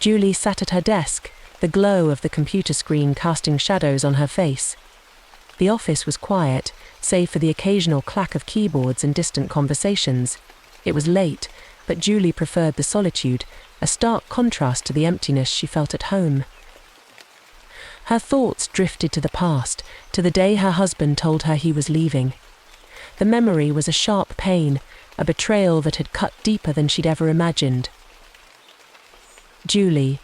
Julie sat at her desk, the glow of the computer screen casting shadows on her face. The office was quiet, save for the occasional clack of keyboards and distant conversations. It was late, but Julie preferred the solitude, a stark contrast to the emptiness she felt at home. Her thoughts drifted to the past, to the day her husband told her he was leaving. The memory was a sharp pain, a betrayal that had cut deeper than she'd ever imagined. "Julie,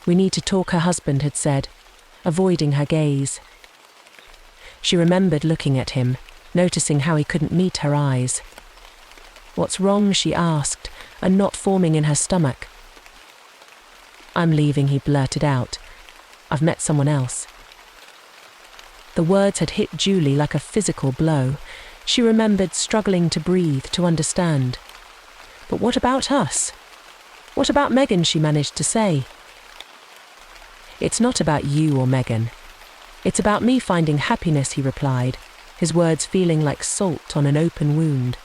we need to talk," her husband had said, avoiding her gaze. She remembered looking at him, noticing how he couldn't meet her eyes. "What's wrong?" she asked, a knot forming in her stomach. "I'm leaving," he blurted out. "I've met someone else." The words had hit Julie like a physical blow. She remembered struggling to breathe, to understand. "But what about us? What about Megan?" she managed to say. "It's not about you or Megan. It's about me finding happiness," he replied, his words feeling like salt on an open wound.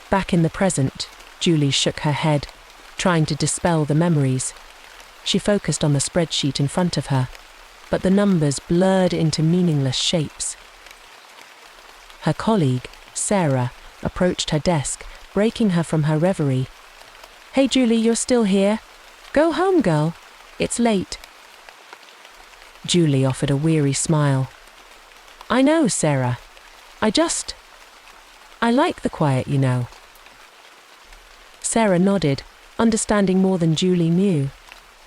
Back in the present, Julie shook her head, trying to dispel the memories. She focused on the spreadsheet in front of her, but the numbers blurred into meaningless shapes. Her colleague, Sarah, approached her desk, breaking her from her reverie. "Hey Julie, you're still here? Go home, girl. It's late." Julie offered a weary smile. "I know, Sarah. I like the quiet, you know." Sarah nodded, understanding more than Julie knew.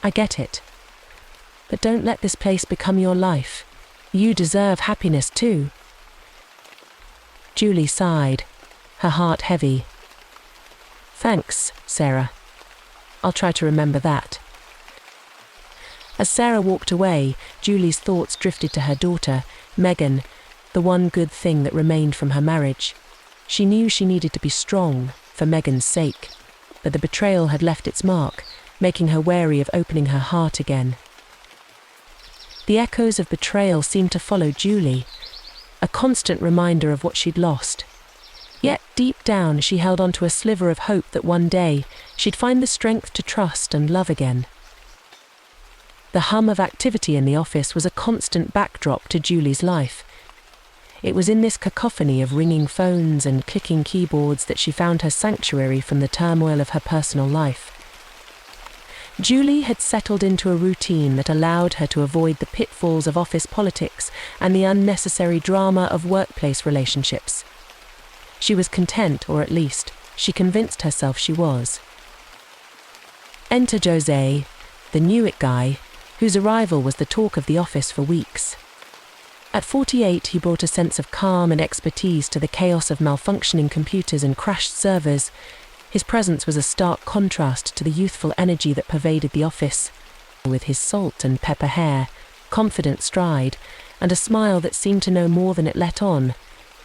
"I get it. But don't let this place become your life. You deserve happiness too." Julie sighed, her heart heavy. "Thanks, Sarah. I'll try to remember that." As Sarah walked away, Julie's thoughts drifted to her daughter, Megan, the one good thing that remained from her marriage. She knew she needed to be strong, for Megan's sake, but the betrayal had left its mark, making her wary of opening her heart again. The echoes of betrayal seemed to follow Julie, a constant reminder of what she'd lost. Yet deep down she held on to a sliver of hope that one day she'd find the strength to trust and love again. The hum of activity in the office was a constant backdrop to Julie's life. It was in this cacophony of ringing phones and clicking keyboards that she found her sanctuary from the turmoil of her personal life. Julie had settled into a routine that allowed her to avoid the pitfalls of office politics and the unnecessary drama of workplace relationships. She was content, or at least, she convinced herself she was. Enter Jose, the Newick guy, whose arrival was the talk of the office for weeks. At 48, he brought a sense of calm and expertise to the chaos of malfunctioning computers and crashed servers. His presence was a stark contrast to the youthful energy that pervaded the office. With his salt and pepper hair, confident stride, and a smile that seemed to know more than it let on,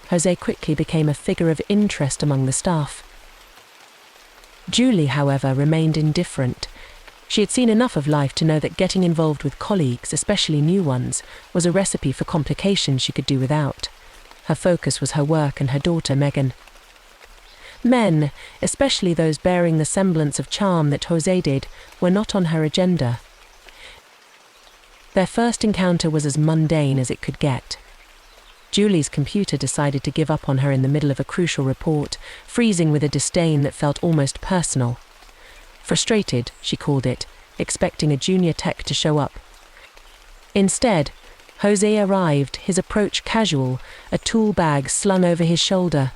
Jose quickly became a figure of interest among the staff. Julie, however, remained indifferent. She had seen enough of life to know that getting involved with colleagues, especially new ones, was a recipe for complications she could do without. Her focus was her work and her daughter, Megan. Men, especially those bearing the semblance of charm that Jose did, were not on her agenda. Their first encounter was as mundane as it could get. Julie's computer decided to give up on her in the middle of a crucial report, freezing with a disdain that felt almost personal. Frustrated, she called it, expecting a junior tech to show up. Instead, Jose arrived, his approach casual, a tool bag slung over his shoulder.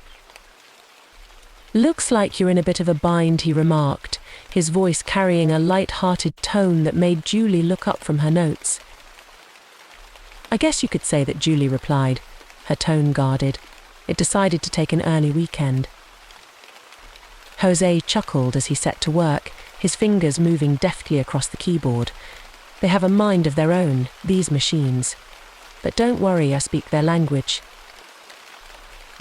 "Looks like you're in a bit of a bind," he remarked, his voice carrying a light-hearted tone that made Julie look up from her notes. "I guess you could say that," Julie replied, her tone guarded. It decided to take an early weekend. Jose chuckled as he set to work, his fingers moving deftly across the keyboard. "They have a mind of their own, these machines. But don't worry, I speak their language."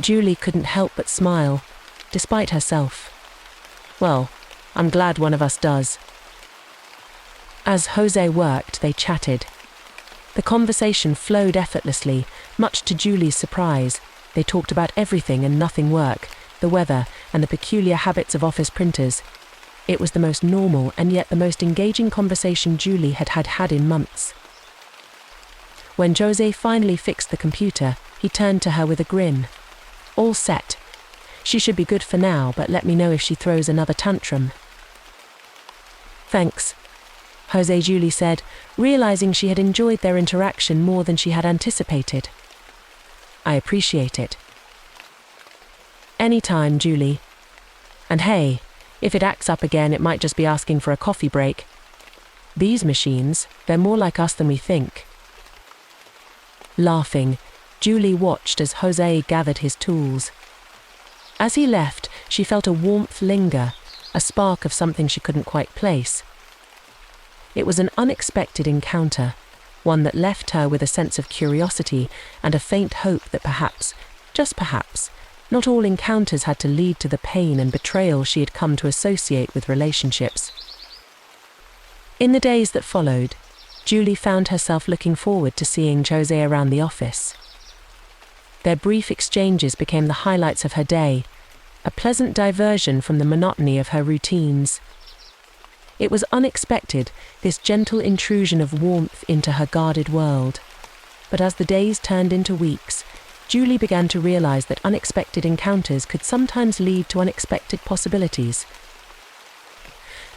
Julie couldn't help but smile, despite herself. "Well, I'm glad one of us does." As Jose worked, they chatted. The conversation flowed effortlessly, much to Julie's surprise. They talked about everything and nothing: work, the weather, and the peculiar habits of office printers. It was the most normal and yet the most engaging conversation Julie had in months. When Jose finally fixed the computer, he turned to her with a grin. "All set. She should be good for now, but let me know if she throws another tantrum." "Thanks," Julie said, realizing she had enjoyed their interaction more than she had anticipated. "I appreciate it." "Anytime, Julie. And hey, if it acts up again, it might just be asking for a coffee break. These machines, they're more like us than we think." Laughing, Julie watched as Jose gathered his tools. As he left, she felt a warmth linger, a spark of something she couldn't quite place. It was an unexpected encounter, one that left her with a sense of curiosity and a faint hope that perhaps, just perhaps, not all encounters had to lead to the pain and betrayal she had come to associate with relationships. In the days that followed, Julie found herself looking forward to seeing Jose around the office. Their brief exchanges became the highlights of her day, a pleasant diversion from the monotony of her routines. It was unexpected, this gentle intrusion of warmth into her guarded world. But as the days turned into weeks, Julie began to realize that unexpected encounters could sometimes lead to unexpected possibilities.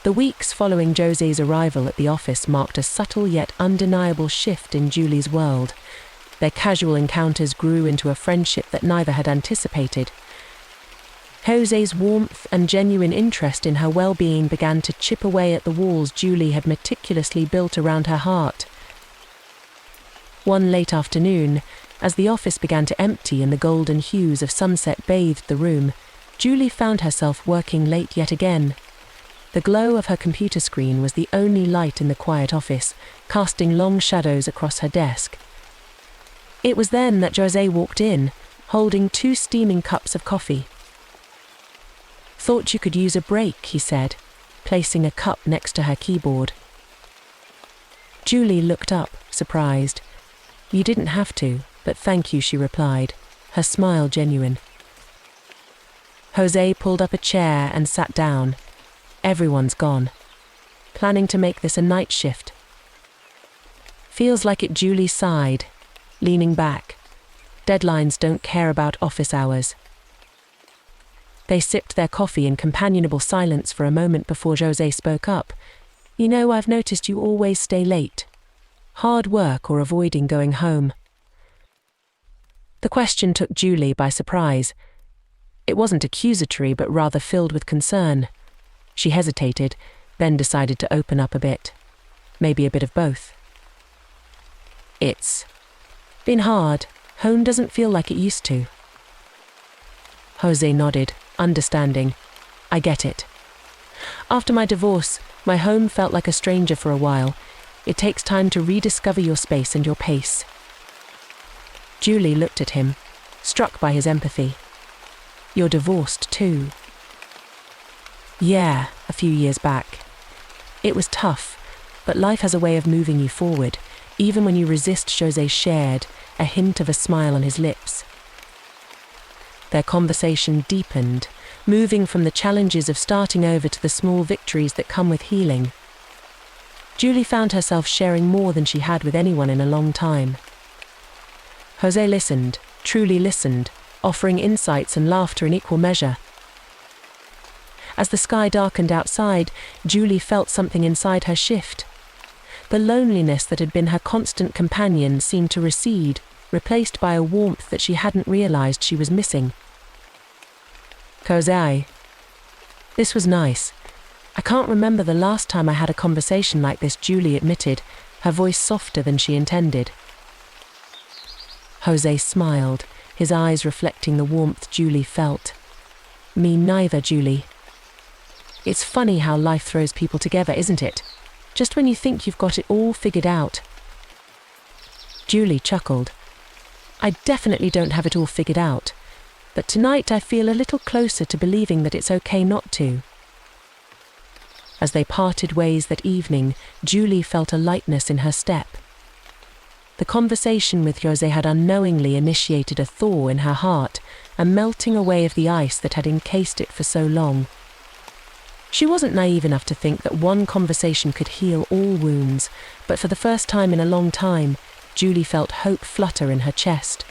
The weeks following Jose's arrival at the office marked a subtle yet undeniable shift in Julie's world. Their casual encounters grew into a friendship that neither had anticipated. Jose's warmth and genuine interest in her well-being began to chip away at the walls Julie had meticulously built around her heart. One late afternoon, as the office began to empty and the golden hues of sunset bathed the room, Julie found herself working late yet again. The glow of her computer screen was the only light in the quiet office, casting long shadows across her desk. It was then that Jose walked in, holding 2 steaming cups of coffee. "Thought you could use a break," he said, placing a cup next to her keyboard. Julie looked up, surprised. "You didn't have to, but thank you," she replied, her smile genuine. Jose pulled up a chair and sat down. "Everyone's gone. Planning to make this a night shift." "Feels like it," Julie sighed, leaning back. "Deadlines don't care about office hours." They sipped their coffee in companionable silence for a moment before Jose spoke up. "You know, I've noticed you always stay late. Hard work or avoiding going home?" The question took Julie by surprise. It wasn't accusatory, but rather filled with concern. She hesitated, then decided to open up a bit. Maybe a bit of both. "It's been hard. Home doesn't feel like it used to." Jose nodded, understanding. "I get it. After my divorce, my home felt like a stranger for a while. It takes time to rediscover your space and your pace." Julie looked at him, struck by his empathy. "You're divorced too." "Yeah, a few years back. It was tough, but life has a way of moving you forward, even when you resist," Jose shared, a hint of a smile on his lips. Their conversation deepened, moving from the challenges of starting over to the small victories that come with healing. Julie found herself sharing more than she had with anyone in a long time. Jose listened, truly listened, offering insights and laughter in equal measure. As the sky darkened outside, Julie felt something inside her shift. The loneliness that had been her constant companion seemed to recede, replaced by a warmth that she hadn't realized she was missing. "Jose, this was nice. I can't remember the last time I had a conversation like this," Julie admitted, her voice softer than she intended. Jose smiled, his eyes reflecting the warmth Julie felt. "Me neither, Julie. It's funny how life throws people together, isn't it? Just when you think you've got it all figured out." Julie chuckled. "I definitely don't have it all figured out, but tonight I feel a little closer to believing that it's okay not to." As they parted ways that evening, Julie felt a lightness in her step. The conversation with Jose had unknowingly initiated a thaw in her heart, a melting away of the ice that had encased it for so long. She wasn't naive enough to think that one conversation could heal all wounds, but for the first time in a long time, Julie felt hope flutter in her chest.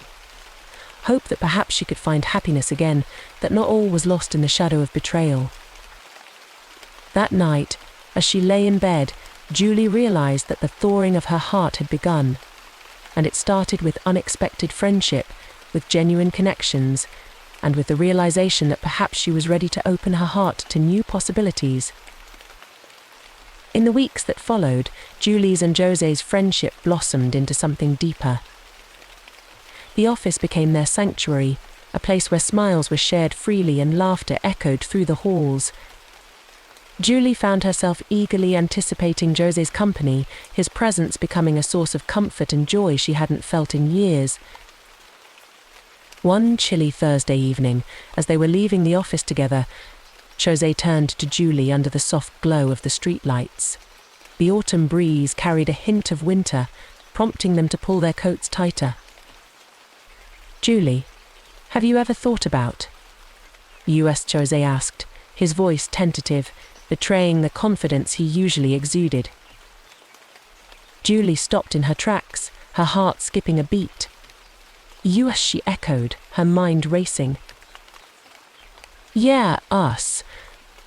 Hope that perhaps she could find happiness again, that not all was lost in the shadow of betrayal. That night, as she lay in bed, Julie realized that the thawing of her heart had begun, and it started with unexpected friendship, with genuine connections, and with the realization that perhaps she was ready to open her heart to new possibilities. In the weeks that followed, Julie's and José's friendship blossomed into something deeper. The office became their sanctuary, a place where smiles were shared freely and laughter echoed through the halls. Julie found herself eagerly anticipating José's company, his presence becoming a source of comfort and joy she hadn't felt in years. One chilly Thursday evening, as they were leaving the office together, José turned to Julie under the soft glow of the streetlights. The autumn breeze carried a hint of winter, prompting them to pull their coats tighter. "Julie, have you ever thought about?" José asked, his voice tentative, betraying the confidence he usually exuded. Julie stopped in her tracks, her heart skipping a beat. "US," she echoed, her mind racing. "Yeah, us.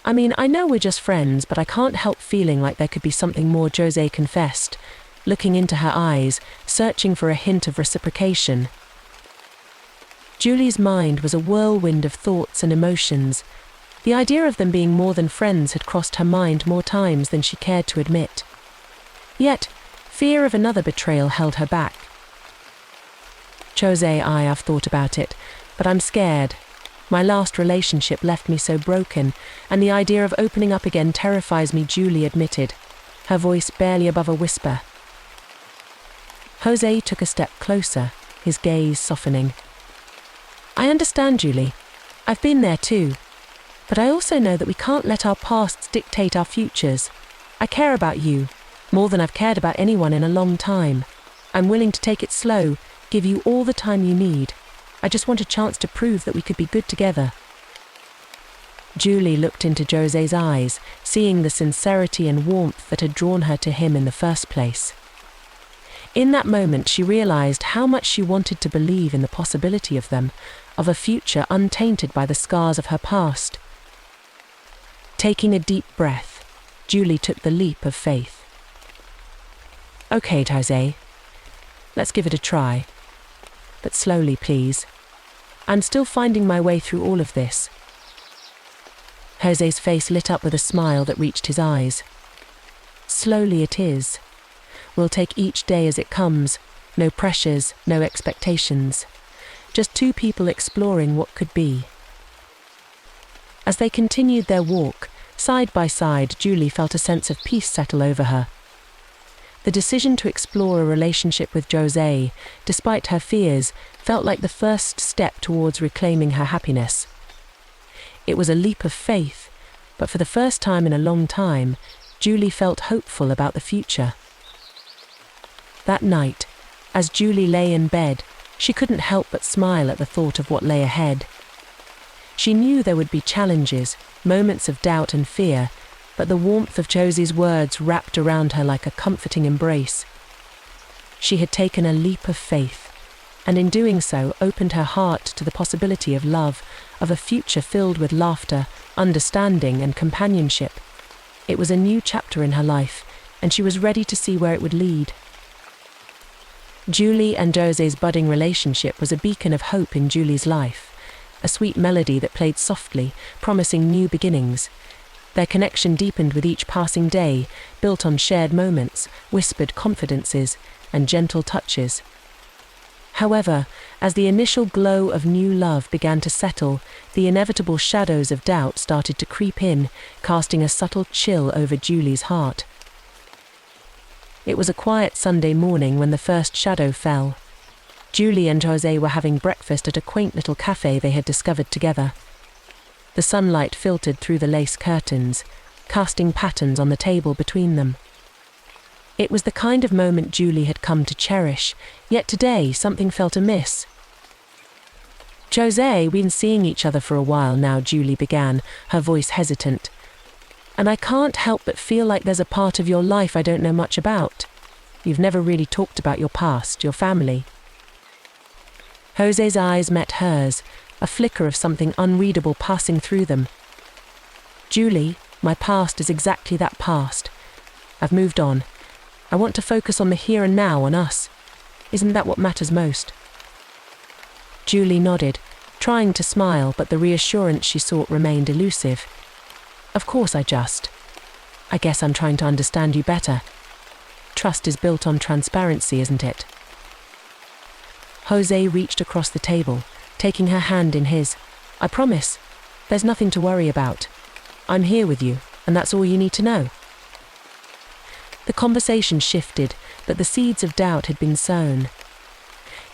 I mean, I know we're just friends, but I can't help feeling like there could be something more," José confessed, looking into her eyes, searching for a hint of reciprocation. Julie's mind was a whirlwind of thoughts and emotions. The idea of them being more than friends had crossed her mind more times than she cared to admit. Yet, fear of another betrayal held her back. "José, I've thought about it, but I'm scared. My last relationship left me so broken, and the idea of opening up again terrifies me," Julie admitted, her voice barely above a whisper. José took a step closer, his gaze softening. "I understand, Julie. I've been there too. But I also know that we can't let our pasts dictate our futures. I care about you, more than I've cared about anyone in a long time. I'm willing to take it slow, give you all the time you need. I just want a chance to prove that we could be good together." Julie looked into José's eyes, seeing the sincerity and warmth that had drawn her to him in the first place. In that moment, she realized how much she wanted to believe in the possibility of them, of a future untainted by the scars of her past. Taking a deep breath, Julie took the leap of faith. "Okay, José, let's give it a try. But slowly, please. I'm still finding my way through all of this." José's face lit up with a smile that reached his eyes. "Slowly it is. We'll take each day as it comes, no pressures, no expectations. Just two people exploring what could be." As they continued their walk, side by side, Julie felt a sense of peace settle over her. The decision to explore a relationship with José, despite her fears, felt like the first step towards reclaiming her happiness. It was a leap of faith, but for the first time in a long time, Julie felt hopeful about the future. That night, as Julie lay in bed, she couldn't help but smile at the thought of what lay ahead. She knew there would be challenges, moments of doubt and fear, but the warmth of José's words wrapped around her like a comforting embrace. She had taken a leap of faith, and in doing so opened her heart to the possibility of love, of a future filled with laughter, understanding and companionship. It was a new chapter in her life, and she was ready to see where it would lead. Julie and José's budding relationship was a beacon of hope in Julie's life, a sweet melody that played softly, promising new beginnings. Their connection deepened with each passing day, built on shared moments, whispered confidences, and gentle touches. However, as the initial glow of new love began to settle, the inevitable shadows of doubt started to creep in, casting a subtle chill over Julie's heart. It was a quiet Sunday morning when the first shadow fell. Julie and José were having breakfast at a quaint little cafe they had discovered together. The sunlight filtered through the lace curtains, casting patterns on the table between them. It was the kind of moment Julie had come to cherish, yet today something felt amiss. "José, we've been seeing each other for a while now," Julie began, her voice hesitant. And I can't help but feel like there's a part of your life I don't know much about. You've never really talked about your past, your family. Jose's eyes met hers, a flicker of something unreadable passing through them. Julie, my past is exactly that past. I've moved on. I want to focus on the here and now, on us. Isn't that what matters most? Julie nodded, trying to smile, but the reassurance she sought remained elusive. Of course I guess I'm trying to understand you better. Trust is built on transparency, isn't it? Jose reached across the table, taking her hand in his. I promise, there's nothing to worry about. I'm here with you, and that's all you need to know. The conversation shifted, but the seeds of doubt had been sown.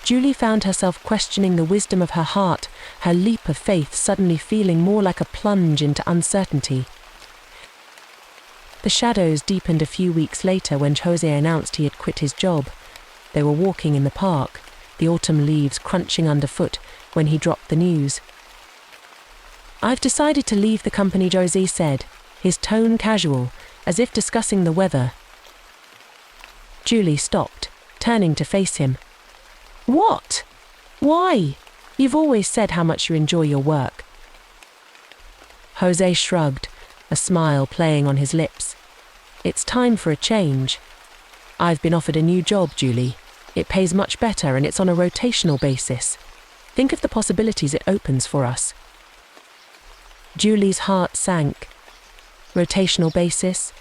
Julie found herself questioning the wisdom of her heart, her leap of faith suddenly feeling more like a plunge into uncertainty. The shadows deepened a few weeks later when Jose announced he had quit his job. They were walking in the park, the autumn leaves crunching underfoot, when he dropped the news. I've decided to leave the company, Jose said, his tone casual, as if discussing the weather. Julie stopped, turning to face him. What? Why? You've always said how much you enjoy your work. Jose shrugged, a smile playing on his lips. It's time for a change. I've been offered a new job, Julie. It pays much better and it's on a rotational basis. Think of the possibilities it opens for us. Julie's heart sank. Rotational basis?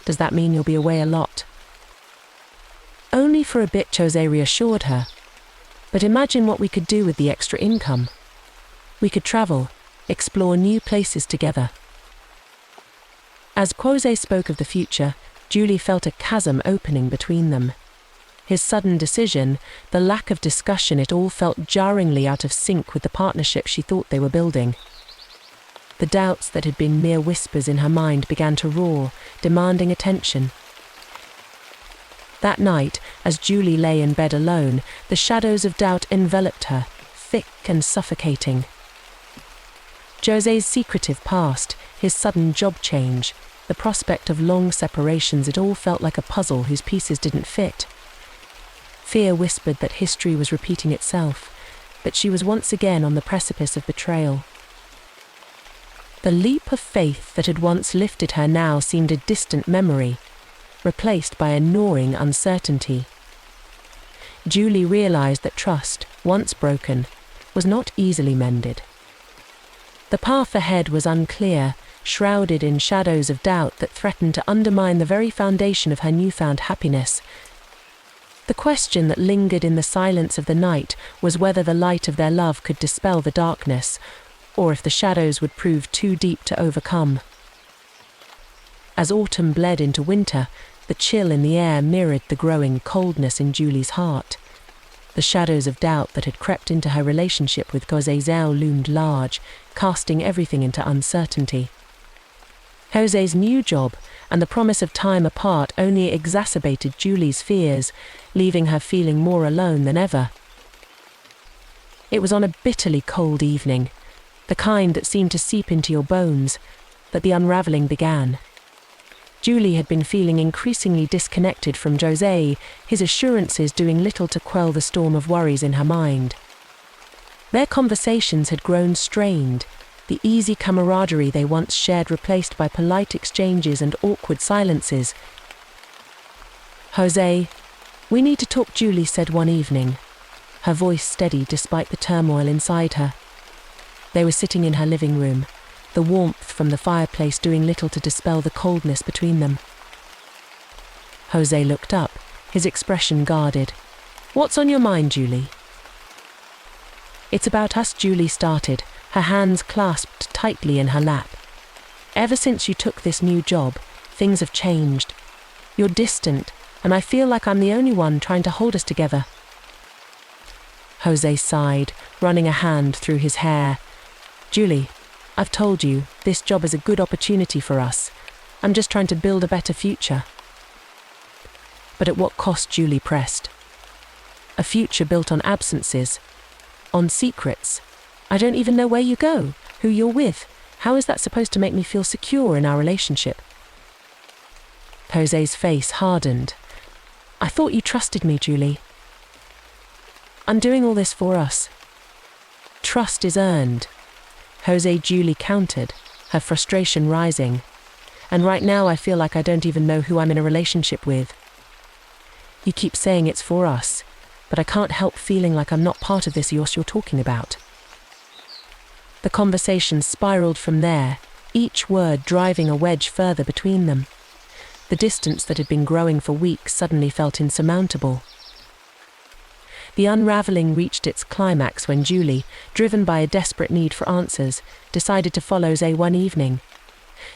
Does that mean you'll be away a lot? Only for a bit, Jose reassured her. But imagine what we could do with the extra income. We could travel, explore new places together. As Jose spoke of the future, Julie felt a chasm opening between them. His sudden decision, the lack of discussion, it all felt jarringly out of sync with the partnership she thought they were building. The doubts that had been mere whispers in her mind began to roar, demanding attention. That night, as Julie lay in bed alone, the shadows of doubt enveloped her, thick and suffocating. Jose's secretive past, his sudden job change, the prospect of long separations, it all felt like a puzzle whose pieces didn't fit. Fear whispered that history was repeating itself, that she was once again on the precipice of betrayal. The leap of faith that had once lifted her now seemed a distant memory, replaced by a gnawing uncertainty. Julie realized that trust, once broken, was not easily mended. The path ahead was unclear, shrouded in shadows of doubt that threatened to undermine the very foundation of her newfound happiness. The question that lingered in the silence of the night was whether the light of their love could dispel the darkness, or if the shadows would prove too deep to overcome. As autumn bled into winter, the chill in the air mirrored the growing coldness in Julie's heart. The shadows of doubt that had crept into her relationship with Jose loomed large, casting everything into uncertainty. Jose's new job and the promise of time apart only exacerbated Julie's fears, leaving her feeling more alone than ever. It was on a bitterly cold evening, the kind that seemed to seep into your bones, that the unravelling began. Julie had been feeling increasingly disconnected from Jose, his assurances doing little to quell the storm of worries in her mind. Their conversations had grown strained, the easy camaraderie they once shared replaced by polite exchanges and awkward silences. Jose, we need to talk, Julie said one evening, her voice steady despite the turmoil inside her. They were sitting in her living room, the warmth from the fireplace doing little to dispel the coldness between them. Jose looked up, his expression guarded. What's on your mind, Julie? It's about us, Julie started, her hands clasped tightly in her lap. Ever since you took this new job, things have changed. You're distant, and I feel like I'm the only one trying to hold us together. Jose sighed, running a hand through his hair. Julie, I've told you, this job is a good opportunity for us. I'm just trying to build a better future. But at what cost, Julie pressed. A future built on absences, on secrets. I don't even know where you go, who you're with, How is that supposed to make me feel secure in our relationship? Jose's face hardened. I thought you trusted me, Julie. I'm doing all this for us. Trust is earned, Jose Julie countered, her frustration rising. And right now I feel like I don't even know who I'm in a relationship with. You keep saying it's for us, but I can't help feeling like I'm not part of this you're talking about. The conversation spiraled from there, each word driving a wedge further between them. The distance that had been growing for weeks suddenly felt insurmountable. The unraveling reached its climax when Julie, driven by a desperate need for answers, decided to follow Jose one evening.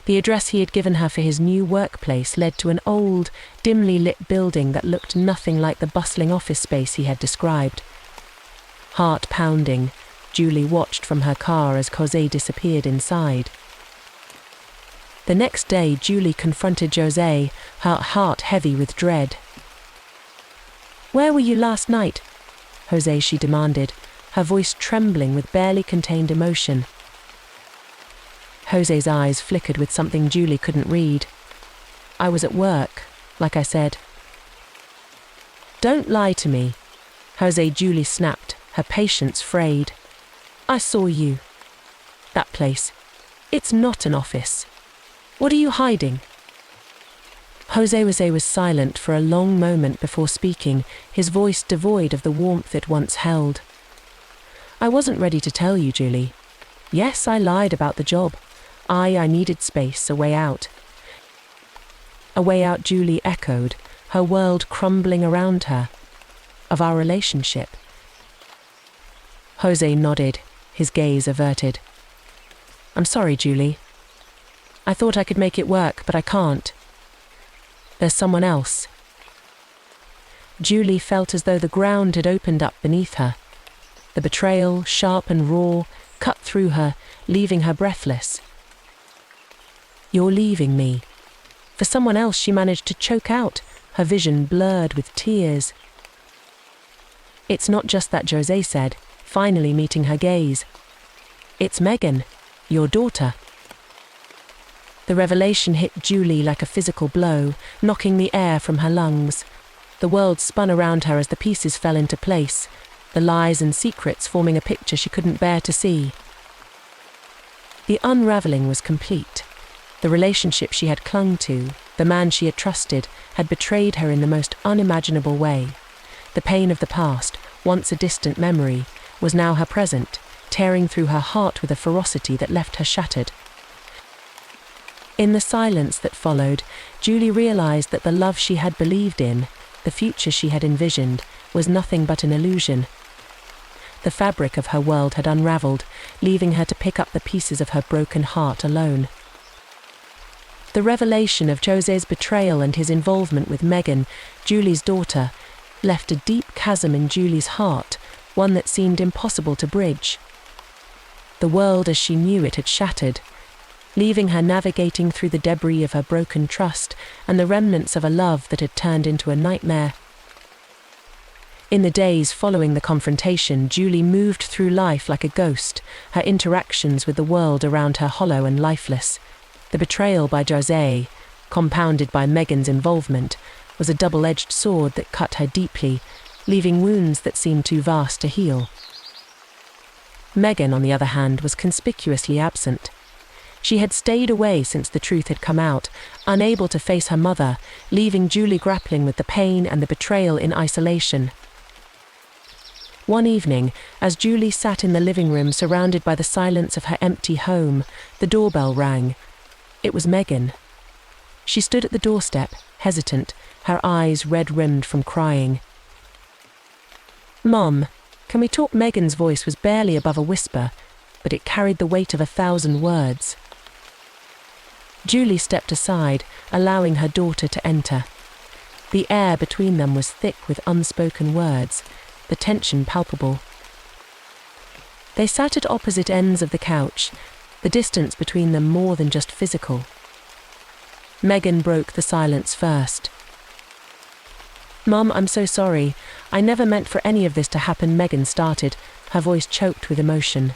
The address he had given her for his new workplace led to an old, dimly lit building that looked nothing like the bustling office space he had described. Heart pounding, Julie watched from her car as Jose disappeared inside. The next day, Julie confronted Jose, her heart heavy with dread. "Where were you last night?" Jose, she demanded, her voice trembling with barely contained emotion. Jose's eyes flickered with something Julie couldn't read. "I was at work, like I said." "Don't lie to me," Jose Julie snapped, her patience frayed. "I saw you. That place. It's not an office. What are you hiding?" Jose was silent for a long moment before speaking, his voice devoid of the warmth it once held. "I wasn't ready to tell you, Julie. Yes, I lied about the job. I needed space, a way out." "A way out," Julie echoed, her world crumbling around her. "Of our relationship." Jose nodded, his gaze averted. "I'm sorry, Julie. I thought I could make it work, but I can't. There's someone else." Julie felt as though the ground had opened up beneath her. The betrayal, sharp and raw, cut through her, leaving her breathless. "You're leaving me." For someone else, she managed to choke out, her vision blurred with tears. "It's not just that," Jose said, finally meeting her gaze. "It's Megan, your daughter." The revelation hit Julie like a physical blow, knocking the air from her lungs. The world spun around her as the pieces fell into place, the lies and secrets forming a picture she couldn't bear to see. The unraveling was complete. The relationship she had clung to, the man she had trusted, had betrayed her in the most unimaginable way. The pain of the past, once a distant memory, was now her present, tearing through her heart with a ferocity that left her shattered. In the silence that followed, Julie realized that the love she had believed in, the future she had envisioned, was nothing but an illusion. The fabric of her world had unraveled, leaving her to pick up the pieces of her broken heart alone. The revelation of Jose's betrayal and his involvement with Megan, Julie's daughter, left a deep chasm in Julie's heart, one that seemed impossible to bridge. The world as she knew it had shattered, leaving her navigating through the debris of her broken trust and the remnants of a love that had turned into a nightmare. In the days following the confrontation, Julie moved through life like a ghost, her interactions with the world around her hollow and lifeless. The betrayal by Jose, compounded by Megan's involvement, was a double-edged sword that cut her deeply, leaving wounds that seemed too vast to heal. Megan, on the other hand, was conspicuously absent. She had stayed away since the truth had come out, unable to face her mother, leaving Julie grappling with the pain and the betrayal in isolation. One evening, as Julie sat in the living room surrounded by the silence of her empty home, the doorbell rang. It was Megan. She stood at the doorstep, hesitant, her eyes red-rimmed from crying. "Mom, can we talk?" Megan's voice was barely above a whisper, but it carried the weight of 1,000 words. Julie stepped aside, allowing her daughter to enter. The air between them was thick with unspoken words, the tension palpable. They sat at opposite ends of the couch, the distance between them more than just physical. Megan broke the silence first. "Mum, I'm so sorry. I never meant for any of this to happen," Megan started, her voice choked with emotion.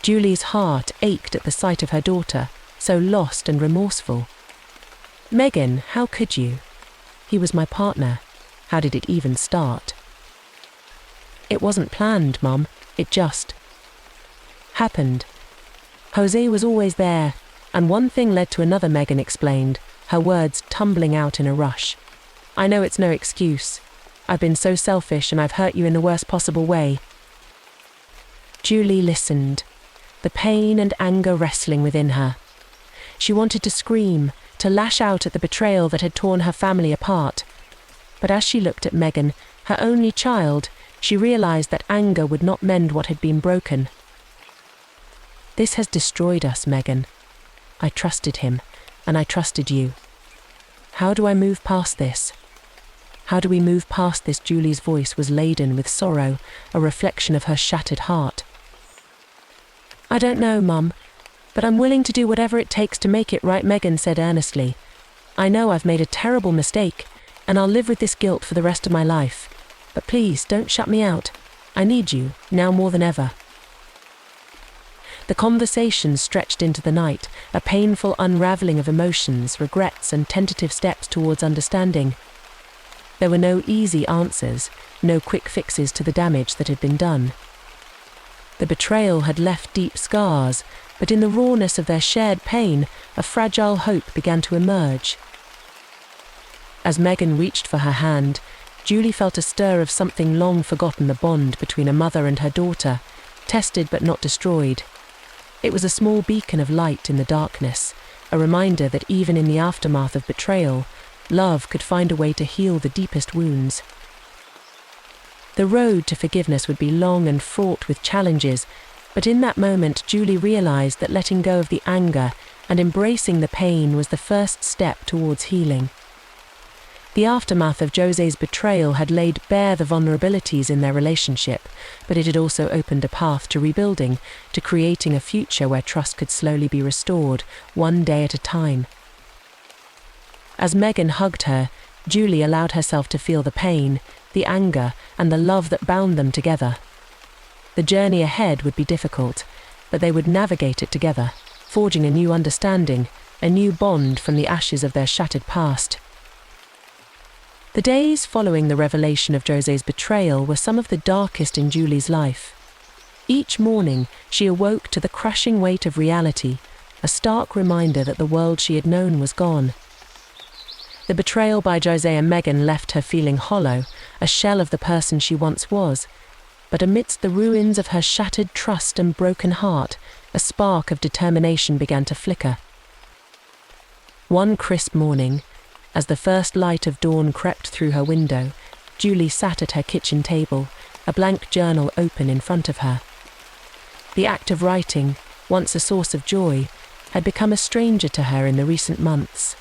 Julie's heart ached at the sight of her daughter, so lost and remorseful. "Megan, how could you? He was my partner. How did it even start?" "It wasn't planned, Mum. It just happened. Jose was always there, and one thing led to another," Megan explained, her words tumbling out in a rush. "I know it's no excuse. I've been so selfish and I've hurt you in the worst possible way." Julie listened, the pain and anger wrestling within her. She wanted to scream, to lash out at the betrayal that had torn her family apart. But as she looked at Megan, her only child, she realized that anger would not mend what had been broken. "This has destroyed us, Megan. I trusted him, and I trusted you. How do I move past this? How do we move past this?" Julie's voice was laden with sorrow, a reflection of her shattered heart. "I don't know, Mum, but I'm willing to do whatever it takes to make it right," Megan said earnestly. "I know I've made a terrible mistake, and I'll live with this guilt for the rest of my life. But please, don't shut me out. I need you, now more than ever." The conversation stretched into the night, a painful unraveling of emotions, regrets, and tentative steps towards understanding. There were no easy answers, no quick fixes to the damage that had been done. The betrayal had left deep scars, but in the rawness of their shared pain, a fragile hope began to emerge. As Megan reached for her hand, Julie felt a stir of something long forgotten, the bond between a mother and her daughter, tested but not destroyed. It was a small beacon of light in the darkness, a reminder that even in the aftermath of betrayal, love could find a way to heal the deepest wounds. The road to forgiveness would be long and fraught with challenges, but in that moment Julie realized that letting go of the anger and embracing the pain was the first step towards healing. The aftermath of Jose's betrayal had laid bare the vulnerabilities in their relationship, but it had also opened a path to rebuilding, to creating a future where trust could slowly be restored, one day at a time. As Megan hugged her, Julie allowed herself to feel the pain, the anger, and the love that bound them together. The journey ahead would be difficult, but they would navigate it together, forging a new understanding, a new bond from the ashes of their shattered past. The days following the revelation of Jose's betrayal were some of the darkest in Julie's life. Each morning, she awoke to the crushing weight of reality, a stark reminder that the world she had known was gone. The betrayal by Jose and Megan left her feeling hollow, a shell of the person she once was, but amidst the ruins of her shattered trust and broken heart, a spark of determination began to flicker. One crisp morning, as the first light of dawn crept through her window, Julie sat at her kitchen table, a blank journal open in front of her. The act of writing, once a source of joy, had become a stranger to her in the recent months.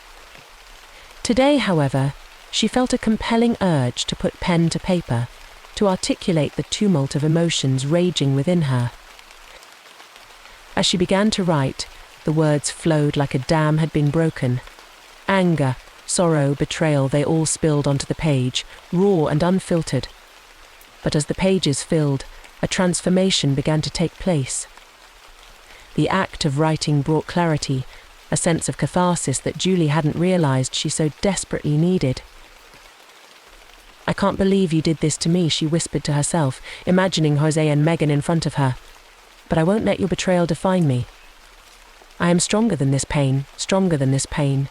Today, however, she felt a compelling urge to put pen to paper, to articulate the tumult of emotions raging within her. As she began to write, the words flowed like a dam had been broken. Anger, sorrow, betrayal, they all spilled onto the page, raw and unfiltered. But as the pages filled, a transformation began to take place. The act of writing brought clarity, a sense of catharsis that Julie hadn't realized she so desperately needed. "I can't believe you did this to me," she whispered to herself, imagining Jose and Megan in front of her. "But I won't let your betrayal define me. I am stronger than this pain, stronger than this pain.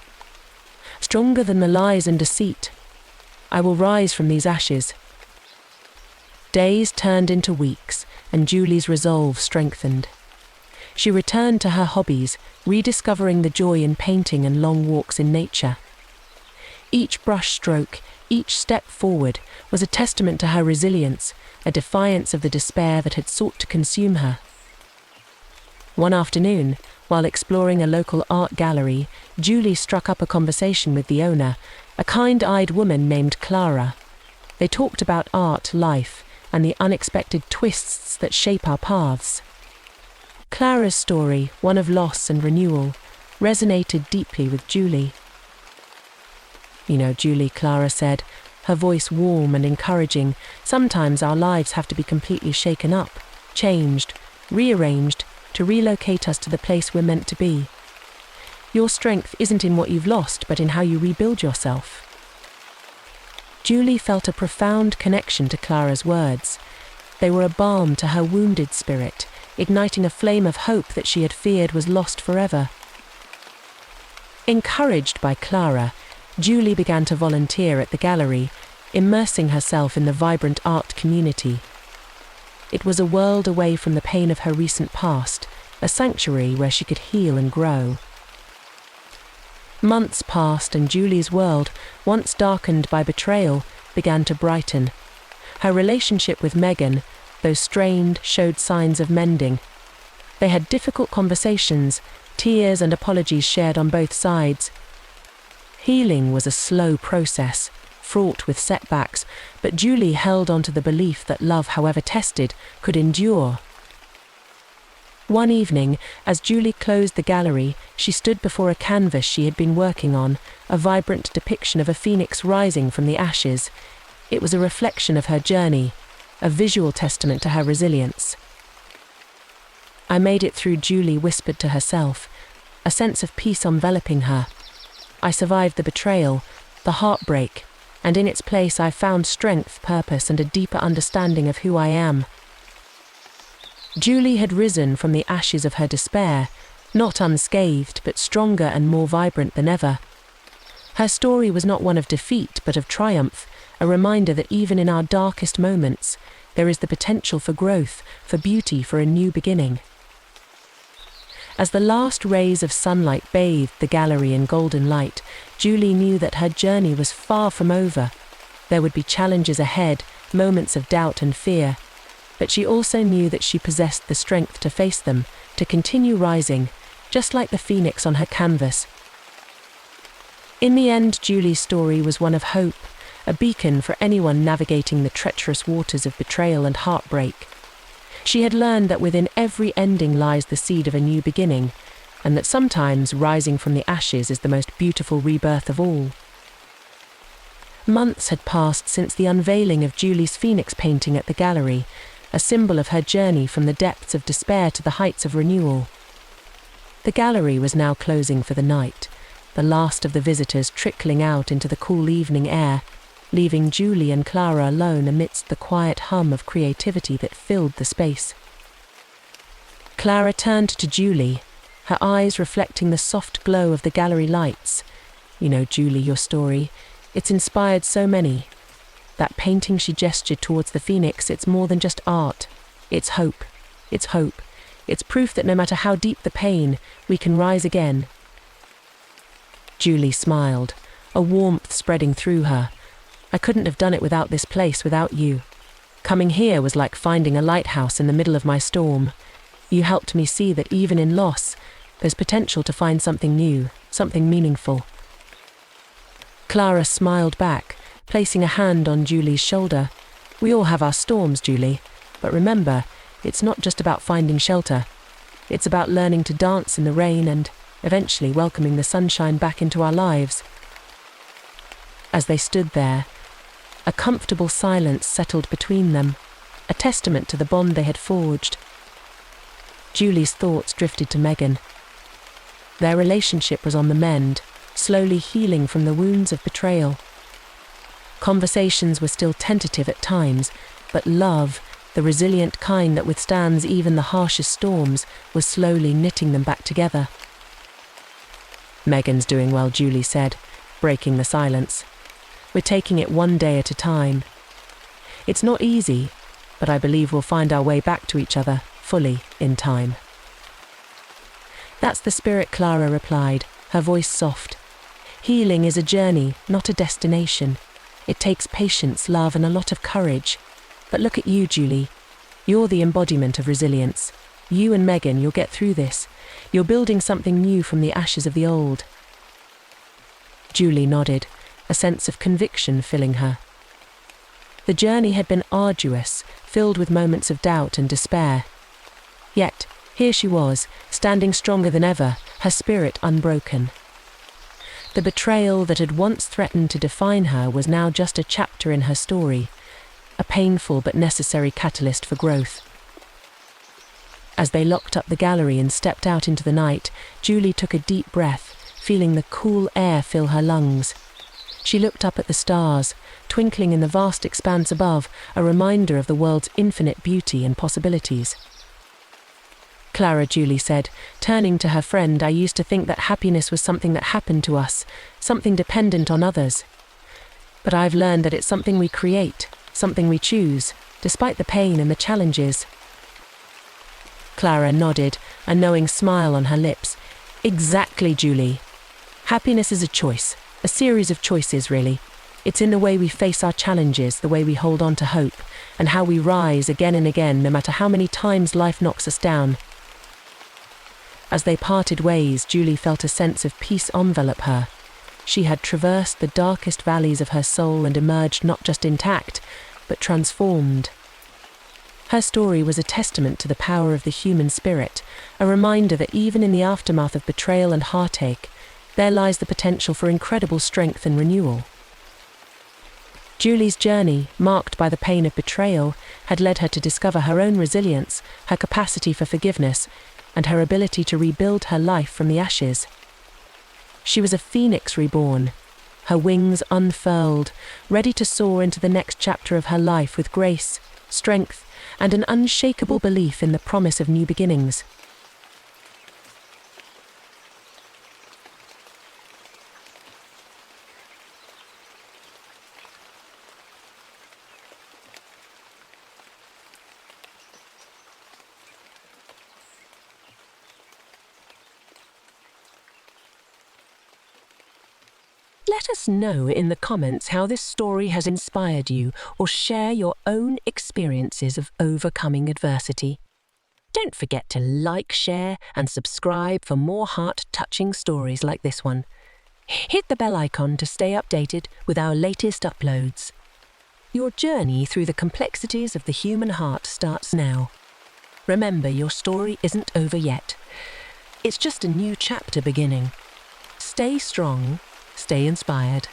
Stronger than the lies and deceit. I will rise from these ashes." Days turned into weeks, and Julie's resolve strengthened. She returned to her hobbies, rediscovering the joy in painting and long walks in nature. Each brush stroke, each step forward, was a testament to her resilience, a defiance of the despair that had sought to consume her. One afternoon, while exploring a local art gallery, Julie struck up a conversation with the owner, a kind-eyed woman named Clara. They talked about art, life, and the unexpected twists that shape our paths. Clara's story, one of loss and renewal, resonated deeply with Julie. "You know, Julie," Clara said, her voice warm and encouraging, "sometimes our lives have to be completely shaken up, changed, rearranged, to relocate us to the place we're meant to be. Your strength isn't in what you've lost, but in how you rebuild yourself." Julie felt a profound connection to Clara's words. They were a balm to her wounded spirit, igniting a flame of hope that she had feared was lost forever. Encouraged by Clara, Julie began to volunteer at the gallery, immersing herself in the vibrant art community. It was a world away from the pain of her recent past, a sanctuary where she could heal and grow. Months passed and Julie's world, once darkened by betrayal, began to brighten. Her relationship with Megan, though strained, showed signs of mending. They had difficult conversations, tears and apologies shared on both sides. Healing was a slow process, fraught with setbacks, but Julie held on to the belief that love, however tested, could endure. One evening, as Julie closed the gallery, she stood before a canvas she had been working on, a vibrant depiction of a phoenix rising from the ashes. It was a reflection of her journey, a visual testament to her resilience. "I made it through," Julie whispered to herself, a sense of peace enveloping her. "I survived the betrayal, the heartbreak, and in its place I found strength, purpose, and a deeper understanding of who I am." Julie had risen from the ashes of her despair, not unscathed, but stronger and more vibrant than ever. Her story was not one of defeat, but of triumph, a reminder that even in our darkest moments, there is the potential for growth, for beauty, for a new beginning. As the last rays of sunlight bathed the gallery in golden light, Julie knew that her journey was far from over. There would be challenges ahead, moments of doubt and fear, but she also knew that she possessed the strength to face them, to continue rising, just like the phoenix on her canvas. In the end, Julie's story was one of hope, a beacon for anyone navigating the treacherous waters of betrayal and heartbreak. She had learned that within every ending lies the seed of a new beginning, and that sometimes rising from the ashes is the most beautiful rebirth of all. Months had passed since the unveiling of Julie's phoenix painting at the gallery, a symbol of her journey from the depths of despair to the heights of renewal. The gallery was now closing for the night, the last of the visitors trickling out into the cool evening air, leaving Julie and Clara alone amidst the quiet hum of creativity that filled the space. Clara turned to Julie, her eyes reflecting the soft glow of the gallery lights. "You know, Julie, your story, it's inspired so many. That painting," she gestured towards the phoenix, "it's more than just art. It's hope. It's hope. It's proof that no matter how deep the pain, we can rise again." Julie smiled, a warmth spreading through her. "I couldn't have done it without this place, without you. Coming here was like finding a lighthouse in the middle of my storm. You helped me see that even in loss, there's potential to find something new, something meaningful." Clara smiled back, placing a hand on Julie's shoulder. "We all have our storms, Julie, but remember, it's not just about finding shelter. It's about learning to dance in the rain and, eventually, welcoming the sunshine back into our lives." As they stood there, a comfortable silence settled between them, a testament to the bond they had forged. Julie's thoughts drifted to Megan. Their relationship was on the mend, slowly healing from the wounds of betrayal. Conversations were still tentative at times, but love, the resilient kind that withstands even the harshest storms, was slowly knitting them back together. "Megan's doing well," Julie said, breaking the silence. "We're taking it one day at a time. It's not easy, but I believe we'll find our way back to each other, fully, in time." "That's the spirit," Clara replied, her voice soft. "Healing is a journey, not a destination. It takes patience, love, and a lot of courage. But look at you, Julie. You're the embodiment of resilience. You and Megan, you'll get through this. You're building something new from the ashes of the old." Julie nodded, a sense of conviction filling her. The journey had been arduous, filled with moments of doubt and despair. Yet, here she was, standing stronger than ever, her spirit unbroken. The betrayal that had once threatened to define her was now just a chapter in her story, a painful but necessary catalyst for growth. As they locked up the gallery and stepped out into the night, Julie took a deep breath, feeling the cool air fill her lungs. She looked up at the stars, twinkling in the vast expanse above, a reminder of the world's infinite beauty and possibilities. Clara, Julie said, turning to her friend, I used to think that happiness was something that happened to us, something dependent on others. But I've learned that it's something we create, something we choose, despite the pain and the challenges. Clara nodded, a knowing smile on her lips. Exactly, Julie. Happiness is a choice, a series of choices, really. It's in the way we face our challenges, the way we hold on to hope, and how we rise again and again, no matter how many times life knocks us down. As they parted ways, Julie felt a sense of peace envelop her. She had traversed the darkest valleys of her soul and emerged not just intact, but transformed. Her story was a testament to the power of the human spirit, a reminder that even in the aftermath of betrayal and heartache, there lies the potential for incredible strength and renewal. Julie's journey, marked by the pain of betrayal, had led her to discover her own resilience, her capacity for forgiveness, and her ability to rebuild her life from the ashes. She was a phoenix reborn, her wings unfurled, ready to soar into the next chapter of her life with grace, strength, and an unshakable belief in the promise of new beginnings. Let us know in the comments how this story has inspired you, or share your own experiences of overcoming adversity. Don't forget to like, share, and subscribe for more heart-touching stories like this one. Hit the bell icon to stay updated with our latest uploads. Your journey through the complexities of the human heart starts now. Remember, your story isn't over yet. It's just a new chapter beginning. Stay strong. Stay inspired.